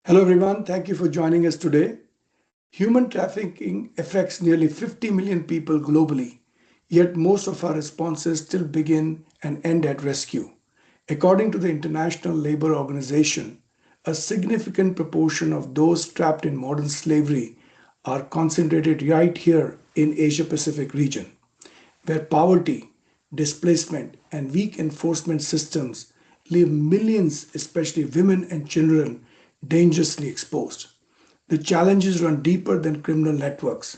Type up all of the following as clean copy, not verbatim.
Hello, everyone. Thank you for joining us today. Human trafficking affects nearly 50 million people globally, yet most of our responses still begin and end at rescue. According to the International Labour Organization, a significant proportion of those trapped in modern slavery are concentrated right here in Asia Pacific region, where poverty, displacement, and weak enforcement systems leave millions, especially women and children, dangerously exposed. The challenges run deeper than criminal networks.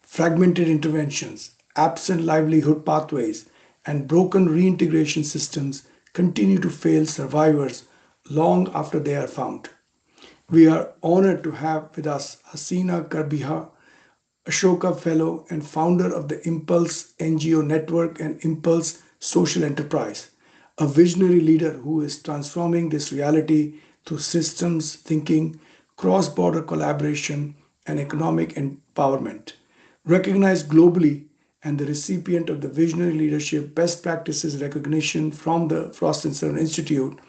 Fragmented interventions, absent livelihood pathways, and broken reintegration systems continue to fail survivors long after they are found. We are honored to have with us Hasina Kharbhih, Ashoka Fellow and founder of the Impulse NGO Network and Impulse Social Enterprise, a visionary leader who is transforming this reality through systems thinking, cross border collaboration, and economic empowerment. Recognized globally and the recipient of the Visionary Leadership Best Practices recognition from the Frost and Sullivan Institute,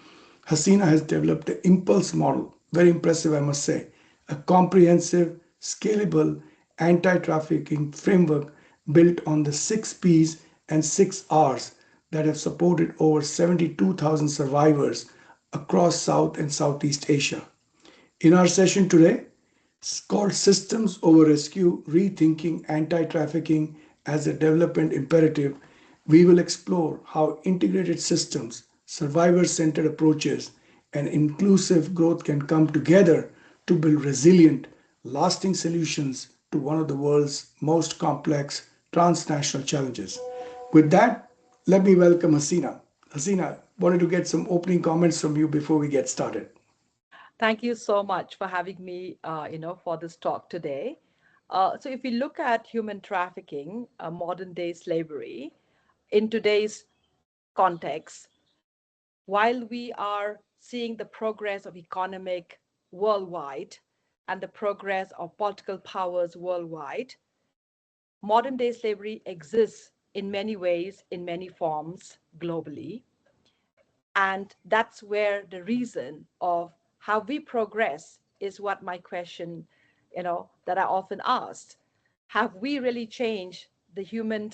Hasina has developed the Impulse model, very impressive, I must say, a comprehensive, scalable anti trafficking framework built on the 6 P's and 6 R's that have supported over 72,000 survivors across South and Southeast Asia. In our session today, it's called Systems Over Rescue Rethinking Anti Trafficking as a Development Imperative, we will explore how integrated systems, survivor centered approaches, and inclusive growth can come together to build resilient, lasting solutions to one of the world's most complex transnational challenges. With that, let me welcome Hasina. Hasina, wanted to get some opening comments from you before we get started. Thank you so much for having me, for this talk today. So if we look at human trafficking, modern day slavery, in today's context, while we are seeing the progress of economic worldwide and the progress of political powers worldwide, modern day slavery exists in many ways, in many forms globally. And that's where the reason of how we progress is what my question, that I often asked. Have we really changed the human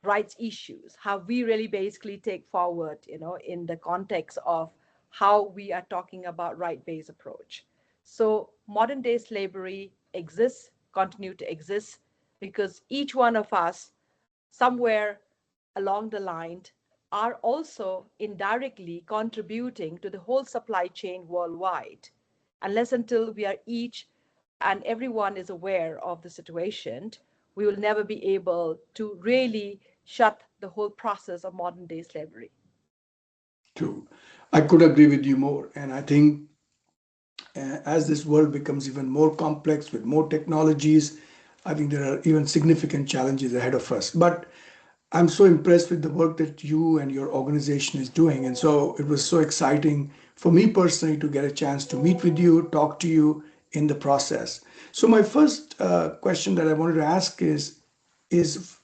rights issues? Have we really basically take forward, in the context of how we are talking about right-based approach? So modern day slavery exists, continue to exist, because each one of us somewhere along the line are also indirectly contributing to the whole supply chain worldwide. Unless until we are each and everyone is aware of the situation, we will never be able to really shut the whole process of modern day slavery. True. I could agree with you more. And I think as this world becomes even more complex with more technologies, I think there are even significant challenges ahead of us. But I'm so impressed with the work that you and your organization is doing. And so it was so exciting for me personally to get a chance to meet with you, talk to you in the process. So my first question that I wanted to ask is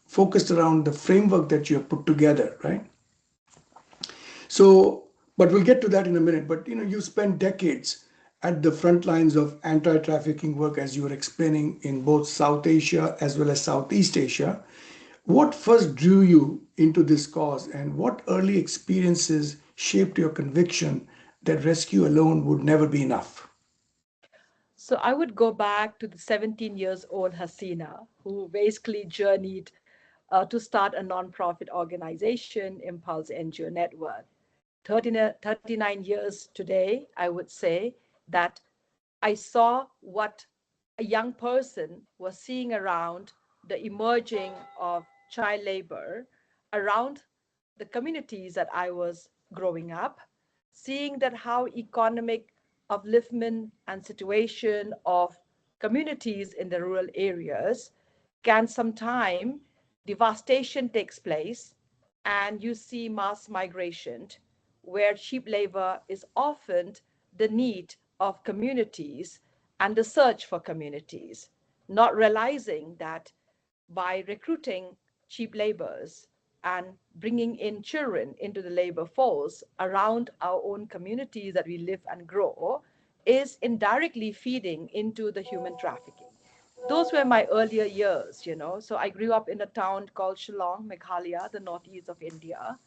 focused around the framework that you have put together, right? So, but we'll get to that in a minute. But you spent decades at the front lines of anti-trafficking work, as you were explaining, in both South Asia as well as Southeast Asia. What first drew you into this cause, and what early experiences shaped your conviction that rescue alone would never be enough? So I would go back to the 17 years old Hasina, who basically journeyed to start a nonprofit organization, Impulse NGO Network. 39 years today, I would say that I saw what a young person was seeing around the emerging of child labor around the communities that I was growing up, seeing that how economic upliftment and situation of communities in the rural areas can sometime devastation takes place and you see mass migration where cheap labor is often the need of communities and the search for communities, not realizing that by recruiting cheap laborers and bringing in children into the labor force around our own communities that we live and grow is indirectly feeding into the human trafficking. Those were my earlier years, you know. So I grew up in a town called Shillong, Meghalaya, the northeast of India,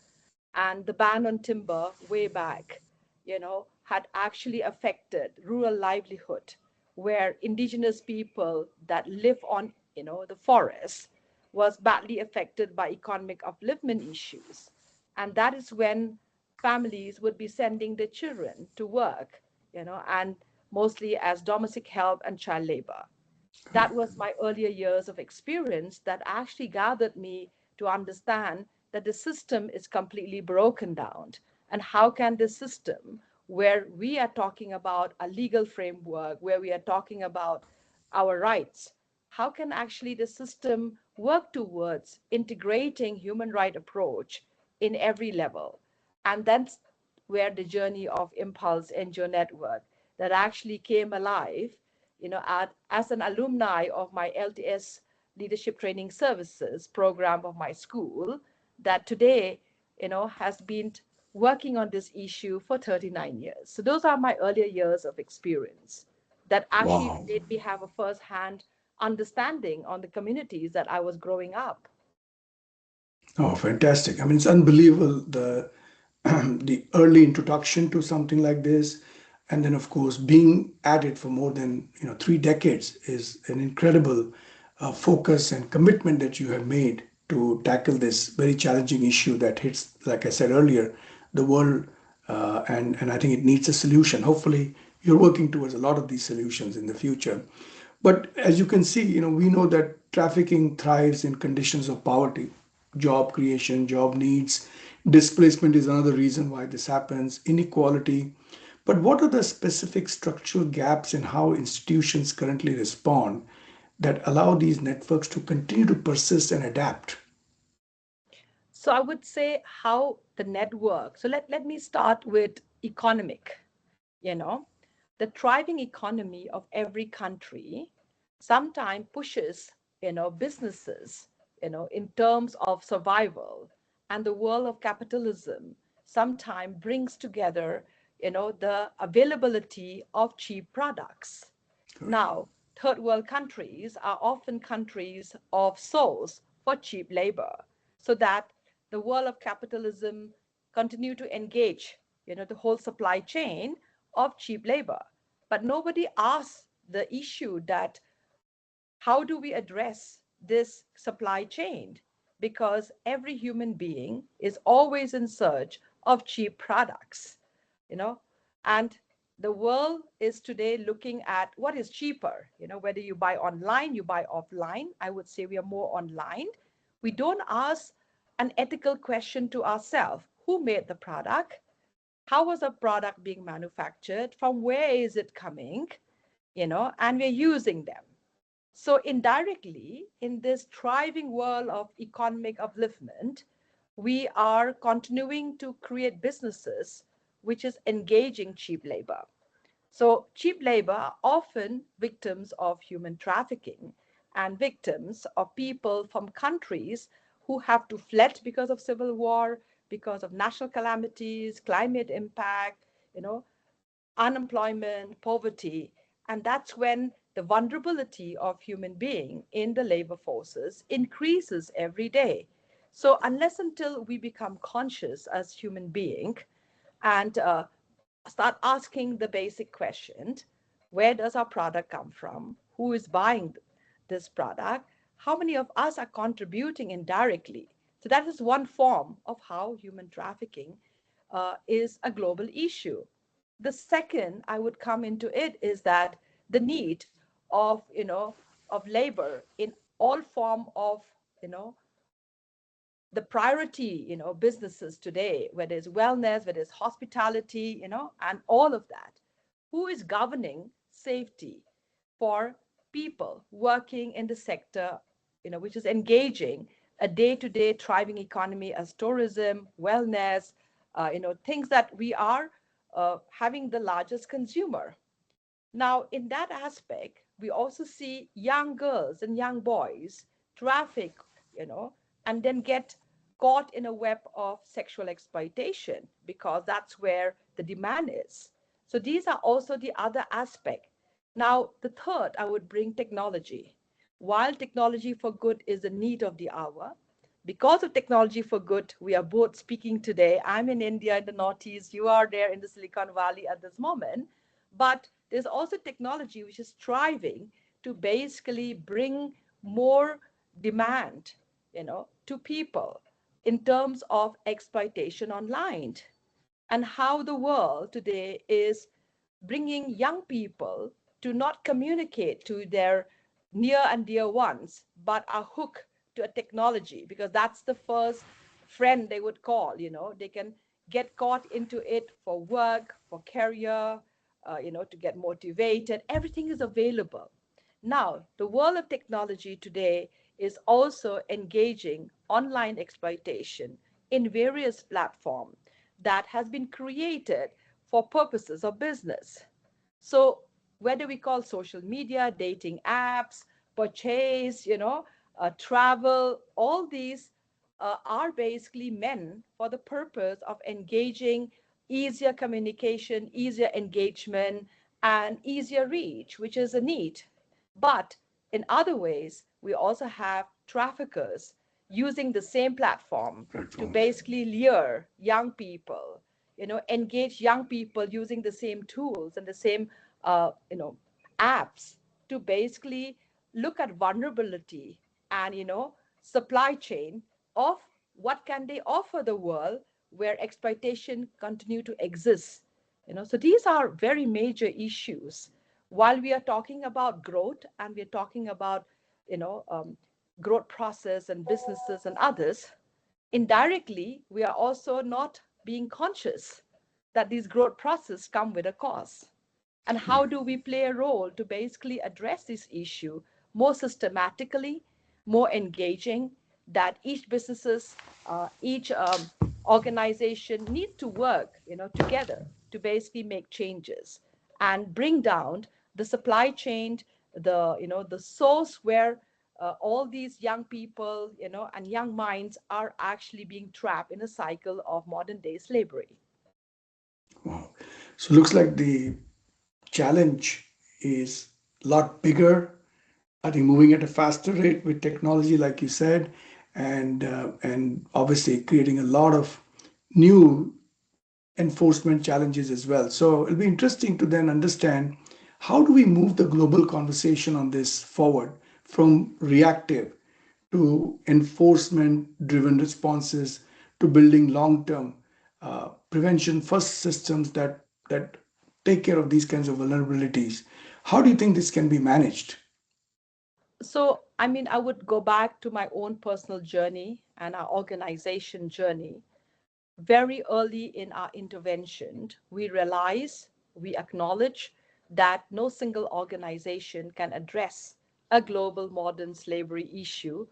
and the ban on timber way back, you know, had actually affected rural livelihood, where indigenous people that live on, you know, the forest was badly affected by economic upliftment issues. And that is when families would be sending their children to work, you know, and mostly as domestic help and child labor. That was my earlier years of experience that actually gathered me to understand that the system is completely broken down. And how can this system, where we are talking about a legal framework, where we are talking about our rights, how can actually the system work towards integrating human right approach in every level? And that's where the journey of Impulse NGO Network that actually came alive, you know, as an alumni of my LTS Leadership Training Services program of my school, that today, you know, has been working on this issue for 39 years. So those are my earlier years of experience that actually Wow. made me have a first-hand understanding on the communities that I was growing up. Oh, fantastic. I mean, it's unbelievable the early introduction to something like this. And then, of course, being at it for more than 3 decades is an incredible focus and commitment that you have made to tackle this very challenging issue that hits, like I said earlier, the world. And I think it needs a solution. Hopefully, you're working towards a lot of these solutions in the future. But as you can see, we know that trafficking thrives in conditions of poverty, job creation, job needs, displacement is another reason why this happens, inequality. But what are the specific structural gaps in how institutions currently respond that allow these networks to continue to persist and adapt? So I would say how the network. So let me start with economic. You know, the thriving economy of every country sometimes pushes, you know, businesses, you know, in terms of survival, and the world of capitalism sometimes brings together, you know, the availability of cheap products. Now, third world countries are often countries of source for cheap labor, so that the world of capitalism continue to engage, you know, the whole supply chain of cheap labor. But nobody asks the issue that how do we address this supply chain? Because every human being is always in search of cheap products, you know, and the world is today looking at what is cheaper, you know, whether you buy online, you buy offline. I would say we are more online. We don't ask an ethical question to ourselves: who made the product? How was a product being manufactured? From where is it coming? You know, and we're using them. So, indirectly, in this thriving world of economic upliftment, we are continuing to create businesses which is engaging cheap labor. So, cheap labor are often victims of human trafficking and victims of people from countries who have to fled because of civil war, because of national calamities, climate impact, you know, unemployment, poverty, and that's when the vulnerability of human being in the labor forces increases every day. So unless until we become conscious as human being and start asking the basic question, where does our product come from? Who is buying this product? How many of us are contributing indirectly? So that is one form of how human trafficking is a global issue. The second I would come into it is that the need of, you know, of labor in all form of, you know, the priority, you know, businesses today, whether it's wellness, whether it's hospitality, you know, and all of that. Who is governing safety for people working in the sector, you know, which is engaging a day-to-day thriving economy as tourism, wellness, you know, things that we are having the largest consumer. Now, in that aspect, we also see young girls and young boys traffic, you know, and then get caught in a web of sexual exploitation because that's where the demand is. So these are also the other aspect. Now, the third, I would bring technology. While technology for good is the need of the hour, because of technology for good, we are both speaking today. I'm in India in the Northeast, you are there in the Silicon Valley at this moment. But there's also technology which is striving to basically bring more demand, to people in terms of exploitation online, and how the world today is bringing young people to not communicate to their near and dear ones, but are hooked to a technology because that's the first friend they would call. They can get caught into it for work, for career, to get motivated. Everything is available. Now, the world of technology today is also engaging online exploitation in various platforms that has been created for purposes of business. So whether we call social media, dating apps, purchase, travel, all these are basically meant for the purpose of engaging easier communication, easier engagement, and easier reach, which is a need. But in other ways, we also have traffickers using the same platform to Platforms. basically lure young people, engage young people using the same tools and the same, apps to basically look at vulnerability and, supply chain of what can they offer the world where exploitation continue to exist. So these are very major issues. While we are talking about growth and we're talking about, you know, um, growth process and businesses and others, indirectly, we are also not being conscious that these growth processes come with a cost. And how do we play a role to basically address this issue more systematically, more engaging, that each businesses, each organization needs to work, together to basically make changes and bring down the supply chain, the source where all these young people, and young minds are actually being trapped in a cycle of modern day slavery. Wow. So looks like the challenge is a lot bigger. I think moving at a faster rate with technology, like you said, and obviously creating a lot of new enforcement challenges as well. So it'll be interesting to then understand how do we move the global conversation on this forward from reactive to enforcement driven responses to building long term prevention first systems that take care of these kinds of vulnerabilities. How do you think this can be managed? So, I mean, I would go back to my own personal journey and our organization journey. Very early in our intervention, we realize, we acknowledge that no single organization can address a global modern slavery issue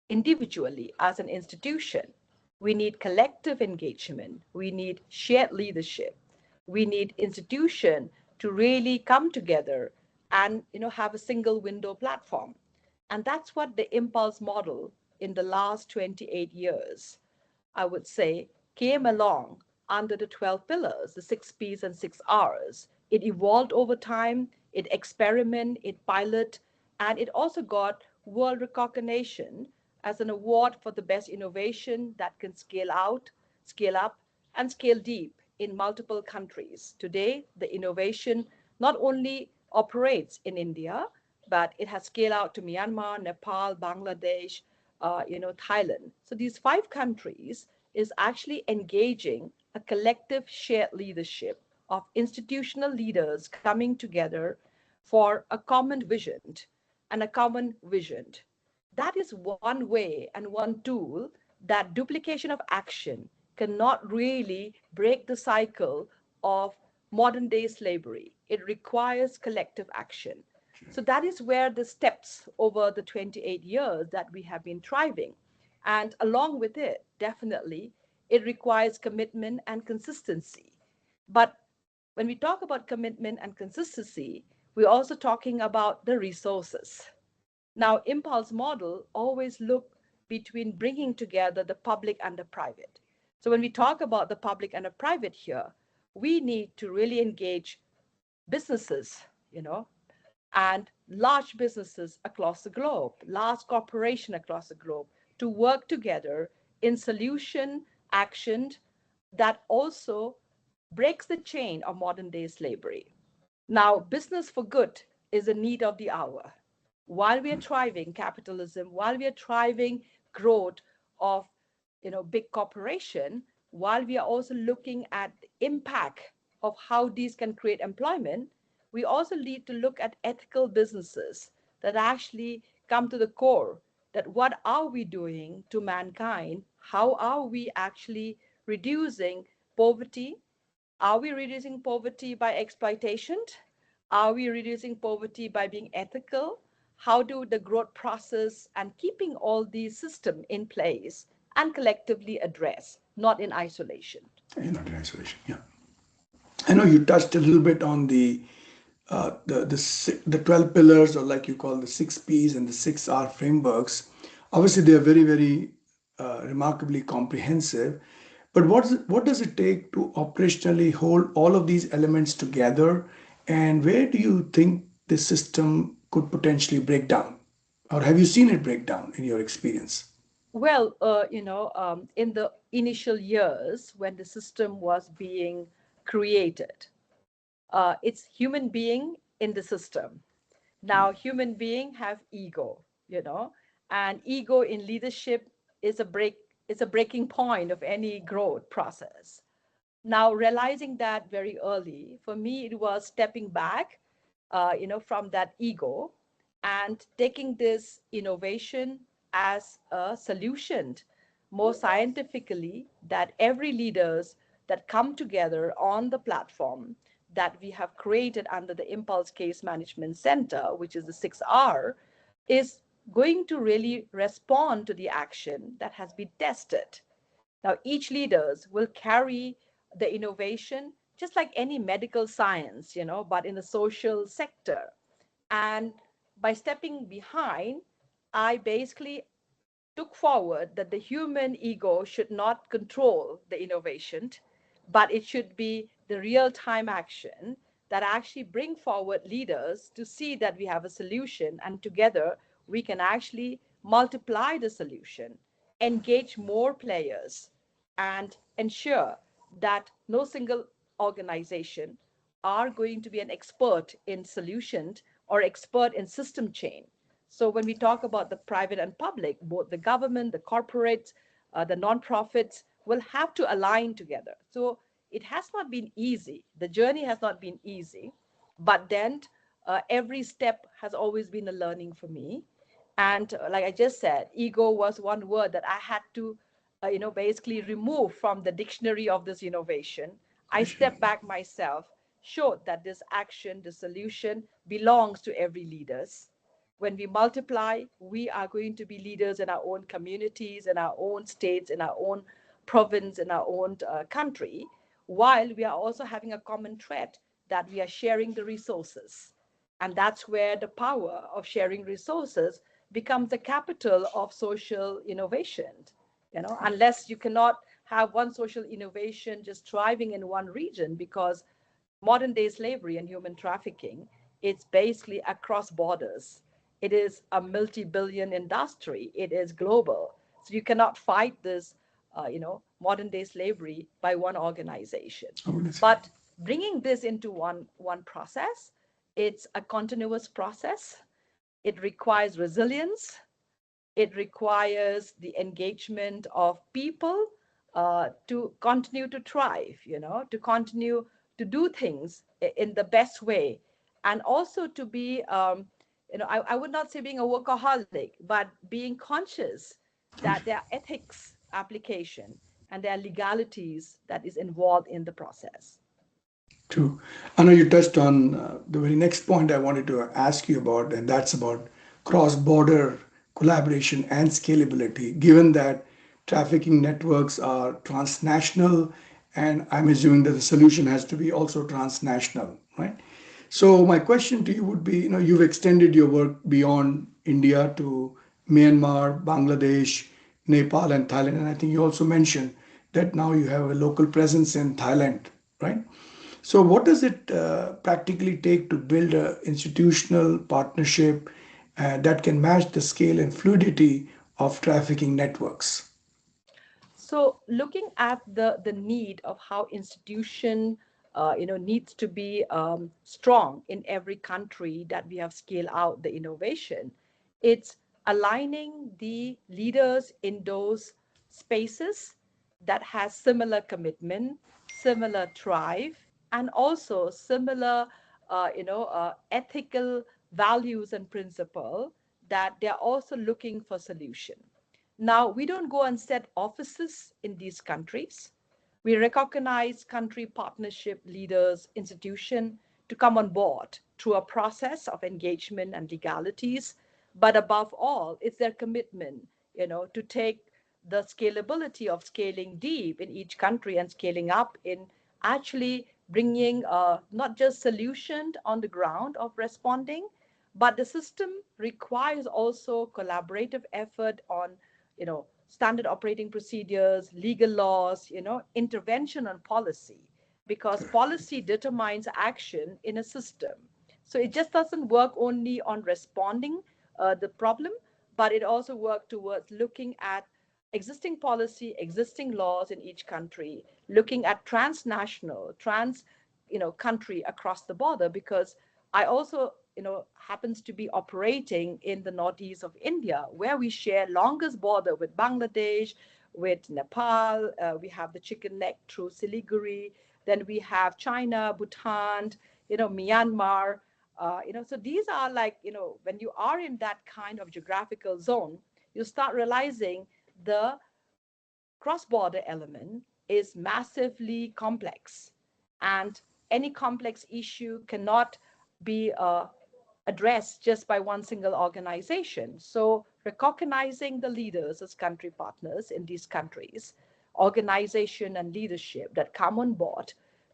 individually as an institution. We need collective engagement. We need shared leadership. We need institution to really come together and have a single window platform. And that's what the impulse model in the last 28 years, I would say, came along under the 12 pillars, the 6 P's and 6 R's. It evolved over time, it experimented, it pilot, and it also got world recognition as an award for the best innovation that can scale out, scale up, and scale deep in multiple countries. Today, the innovation not only operates in India, but it has scaled out to Myanmar, Nepal, Bangladesh, Thailand. So these 5 countries is actually engaging a collective shared leadership of institutional leaders coming together for a common vision and a common vision. That is one way and one tool that duplication of action cannot really break the cycle of modern day slavery. It requires collective action. So that is where the steps over the 28 years that we have been thriving. And along with it, definitely, it requires commitment and consistency. But when we talk about commitment and consistency, we're also talking about the resources. Now, impulse model always look between bringing together the public and the private. So when we talk about the public and the private here, we need to really engage businesses, and large businesses across the globe, large corporations across the globe, to work together in solution action that also breaks the chain of modern day slavery. Now, business for good is a need of the hour. While we are thriving capitalism, while we are thriving growth of big corporation, while we are also looking at the impact of how these can create employment, we also need to look at ethical businesses that actually come to the core, that what are we doing to mankind? How are we actually reducing poverty? Are we reducing poverty by exploitation? Are we reducing poverty by being ethical? How do the growth process and keeping all these systems in place and collectively address, not in isolation? Not in isolation. Yeah. I know you touched a little bit on the 12 pillars, or like you call the 6 P's and the 6 R frameworks. Obviously, they are very, very remarkably comprehensive. But what does it take to operationally hold all of these elements together? And where do you think the system could potentially break down? Or have you seen it break down in your experience? Well, in the initial years when the system was being created, it's human being in the system. Now, human being have ego, and ego in leadership is a breaking point of any growth process. Now, realizing that very early, for me, it was stepping back, from that ego and taking this innovation as a solution more scientifically, that every leaders that come together on the platform that we have created under the Impulse Case Management Center, which is the 6R, is going to really respond to the action that has been tested. Now, each leaders will carry the innovation just like any medical science, but in the social sector. And by stepping behind, I basically took forward that the human ego should not control the innovation, but it should be the real-time action that actually bring forward leaders to see that we have a solution, and together we can actually multiply the solution, engage more players, and ensure that no single organization are going to be an expert in solutions or expert in system change. So when we talk about the private and public, both the government, the corporates, the nonprofits will have to align together. So it has not been easy. The journey has not been easy, but then every step has always been a learning for me. And like I just said, ego was one word that I had to, basically remove from the dictionary of this innovation. I stepped back myself, showed that this action, the solution belongs to every leaders. When we multiply, we are going to be leaders in our own communities, in our own states, in our own province, in our own country, while we are also having a common thread that we are sharing the resources. And that's where the power of sharing resources becomes the capital of social innovation. Unless you cannot have one social innovation just thriving in one region, because modern day slavery and human trafficking, it's basically across borders. It is a multi-billion industry. It is global. So you cannot fight this, modern day slavery by one organization. But bringing this into one process, it's a continuous process. It requires resilience. It requires the engagement of people to continue to thrive, to continue to do things in the best way, and also to be, I would not say being a workaholic, but being conscious that there are ethics application and there are legalities that is involved in the process. True. I know you touched on the very next point I wanted to ask you about, and that's about cross border collaboration and scalability, given that trafficking networks are transnational, and I'm assuming that the solution has to be also transnational, right? So, my question to you would be, you've extended your work beyond India to Myanmar, Bangladesh, Nepal and Thailand. And I think you also mentioned that now you have a local presence in Thailand, right? So, what does it practically take to build an institutional partnership that can match the scale and fluidity of trafficking networks? So looking at the need of how institution needs to be strong in every country that we have scaled out the innovation, it's aligning the leaders in those spaces that has similar commitment, similar drive, and also similar ethical values and principle, that they're also looking for solution. Now, we don't go and set offices in these countries. We recognize country partnership leaders, institution to come on board through a process of engagement and legalities. But above all, it's their commitment, to take the scalability of scaling deep in each country and scaling up in actually bringing not just solution on the ground of responding, but the system requires also collaborative effort on standard operating procedures, legal laws, intervention on policy, because policy determines action in a system. So it just doesn't work only on responding the problem, but it also works towards looking at existing policy, existing laws in each country, looking at transnational, country across the border, because I also, happens to be operating in the northeast of India, where we share longest border with Bangladesh, with Nepal. We have the chicken neck through Siliguri. Then we have China, Bhutan, Myanmar. So these are like, when you are in that kind of geographical zone, you start realizing the cross-border element is massively complex, and any complex issue cannot be addressed just by one single organization. So recognizing the leaders as country partners in these countries, organization and leadership that come on board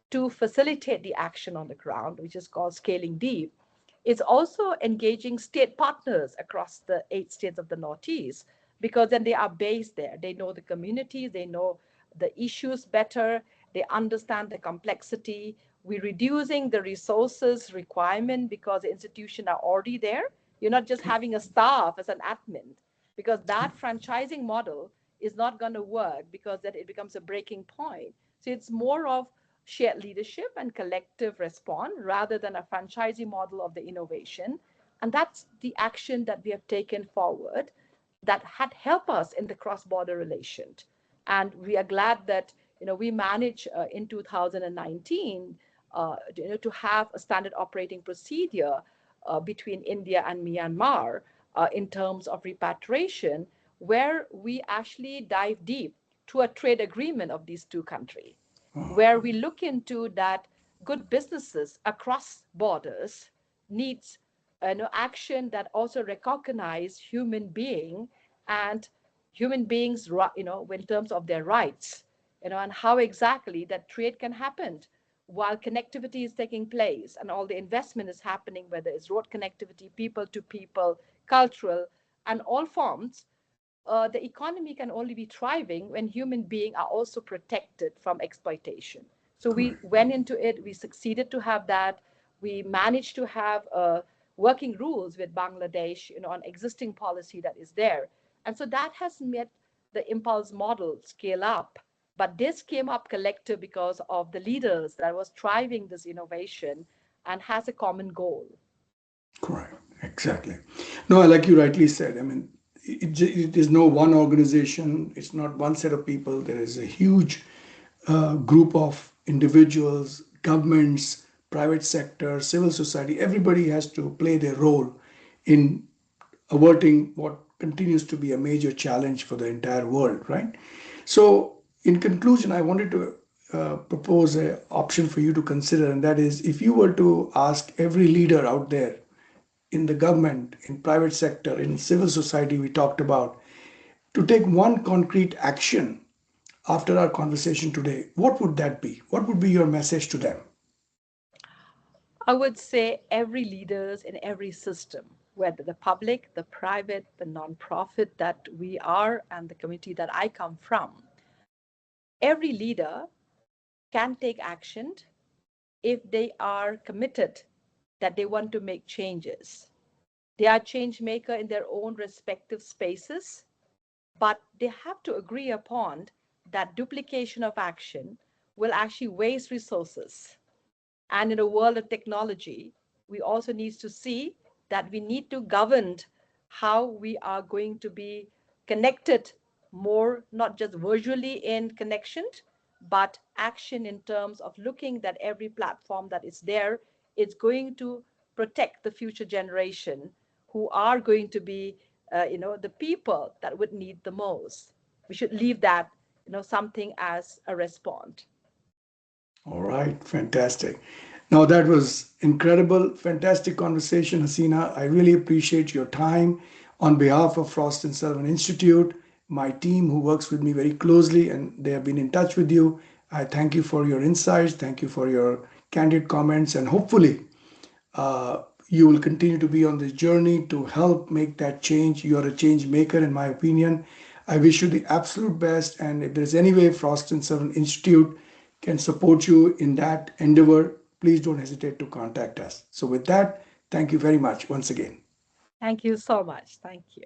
to facilitate the action on the ground, which is called scaling deep. It's also engaging state partners across the 8 states of the Northeast, because then they are based there. They know the communities, they know the issues better, they understand the complexity. We're reducing the resources requirement because the institutions are already there. You're not just having a staff as an admin, because that franchising model is not going to work, because that it becomes a breaking point. So it's more of shared leadership and collective response rather than a franchisee model of the innovation. And that's the action that we have taken forward that had helped us in the cross-border relation. And we are glad that we managed in 2019 to have a standard operating procedure between India and Myanmar in terms of repatriation, where we actually dive deep to a trade agreement of these two countries, where we look into that good businesses across borders needs action that also recognize human being and human beings, in terms of their rights, and how exactly that trade can happen while connectivity is taking place and all the investment is happening, whether it's road connectivity, people to people, cultural, and all forms. The economy can only be thriving when human beings are also protected from exploitation. So we Correct. went into it, we succeeded to have that. We managed to have working rules with Bangladesh, on existing policy that is there. And so that has made the impulse model scale up. But this came up collective because of the leaders that was driving this innovation and has a common goal. Correct. Exactly. No, like you rightly said, I mean, it is no one organization, it's not one set of people. There is a huge group of individuals, governments, private sector, civil society. Everybody has to play their role in averting what continues to be a major challenge for the entire world, right? So, in conclusion, I wanted to propose an option for you to consider, and that is if you were to ask every leader out there in the government, in private sector, in civil society we talked about, to take one concrete action after our conversation today, what would that be? What would be your message to them? I would say every leaders in every system. whether the public, the private, the nonprofit that we are, and the community that I come from. Every leader can take action if they are committed that they want to make changes. They are change maker in their own respective spaces, but they have to agree upon that duplication of action will actually waste resources. And in a world of technology, we also need to see that we need to govern how we are going to be connected more, not just virtually in connection, but action in terms of looking that every platform that is there is going to protect the future generation who are going to be, the people that would need the most. We should leave that, something as a response. All right, fantastic. Now that was incredible, fantastic conversation, Hasina. I really appreciate your time. On behalf of Frost and Sullivan Institute, my team who works with me very closely and they have been in touch with you, I thank you for your insights, thank you for your candid comments, and hopefully you will continue to be on this journey to help make that change. You are a change maker, in my opinion. I wish you the absolute best. And if there's any way Frost and Sullivan Institute can support you in that endeavor, please don't hesitate to contact us. So, with that, thank you very much once again. Thank you so much. Thank you.